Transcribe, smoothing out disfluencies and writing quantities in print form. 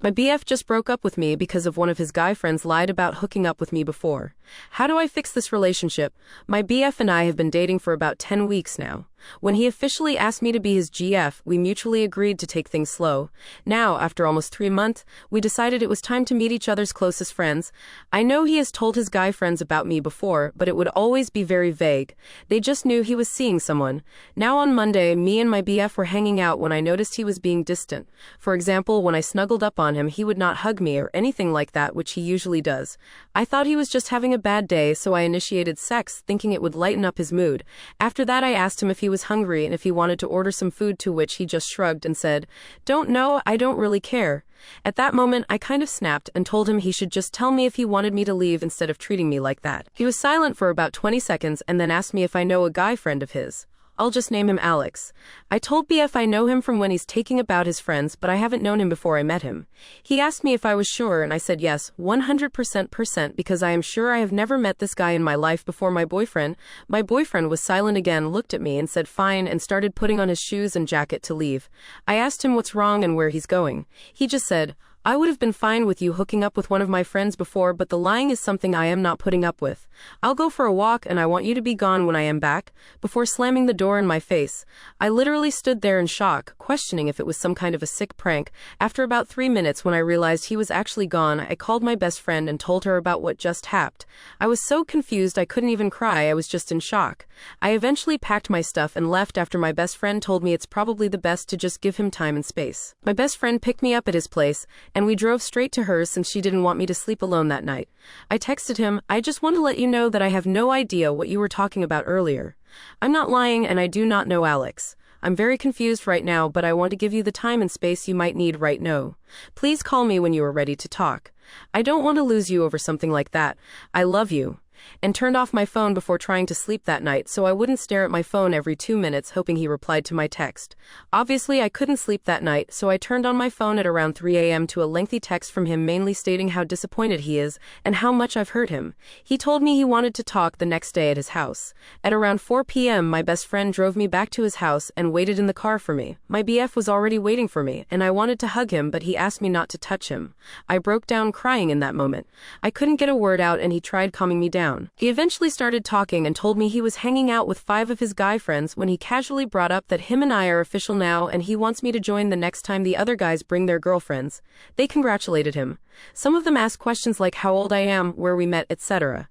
My BF just broke up with me because of one of his guy friends lied about hooking up with me before. How do I fix this relationship? My BF and I have been dating for about 10 weeks now. When he officially asked me to be his GF, we mutually agreed to take things slow. Now, after almost 3 months, we decided it was time to meet each other's closest friends. I know he has told his guy friends about me before, but it would always be very vague. They just knew he was seeing someone. Now on Monday, me and my BF were hanging out when I noticed he was being distant. For example, when I snuggled up on him, he would not hug me or anything like that, which he usually does. I thought he was just having a bad day, so I initiated sex, thinking it would lighten up his mood. After that, I asked him if he was hungry and if he wanted to order some food, to which he just shrugged and said, "Don't know, I don't really care." At that moment, I kind of snapped and told him he should just tell me if he wanted me to leave instead of treating me like that. He was silent for about 20 seconds and then asked me if I know a guy friend of his. I'll just name him Alex. I told BF I know him from when he's taking about his friends, but I haven't known him before I met him. He asked me if I was sure, and I said yes, 100% because I am sure I have never met this guy in my life before my boyfriend. My boyfriend was silent again, looked at me and said fine, and started putting on his shoes and jacket to leave. I asked him what's wrong and where he's going. He just said, "I would have been fine with you hooking up with one of my friends before, but the lying is something I am not putting up with. I'll go for a walk and I want you to be gone when I am back," before slamming the door in my face. I literally stood there in shock, questioning if it was some kind of a sick prank. After about 3 minutes, when I realized he was actually gone, I called my best friend and told her about what just happened. I was so confused I couldn't even cry, I was just in shock. I eventually packed my stuff and left after my best friend told me it's probably the best to just give him time and space. My best friend picked me up at his place, and we drove straight to hers since she didn't want me to sleep alone that night. I texted him, "I just want to let you know that I have no idea what you were talking about earlier. I'm not lying and I do not know Alex. I'm very confused right now, but I want to give you the time and space you might need right now. Please call me when you are ready to talk. I don't want to lose you over something like that. I love you." And turned off my phone before trying to sleep that night so I wouldn't stare at my phone every 2 minutes hoping he replied to my text. Obviously, I couldn't sleep that night, so I turned on my phone at around 3 a.m. to a lengthy text from him mainly stating how disappointed he is and how much I've hurt him. He told me he wanted to talk the next day at his house. At around 4 p.m., my best friend drove me back to his house and waited in the car for me. My BF was already waiting for me, and I wanted to hug him, but he asked me not to touch him. I broke down crying in that moment. I couldn't get a word out and he tried calming me down. He eventually started talking and told me he was hanging out with 5 of his guy friends when he casually brought up that him and I are official now and he wants me to join the next time the other guys bring their girlfriends. They congratulated him. Some of them asked questions like how old I am, where we met, etc.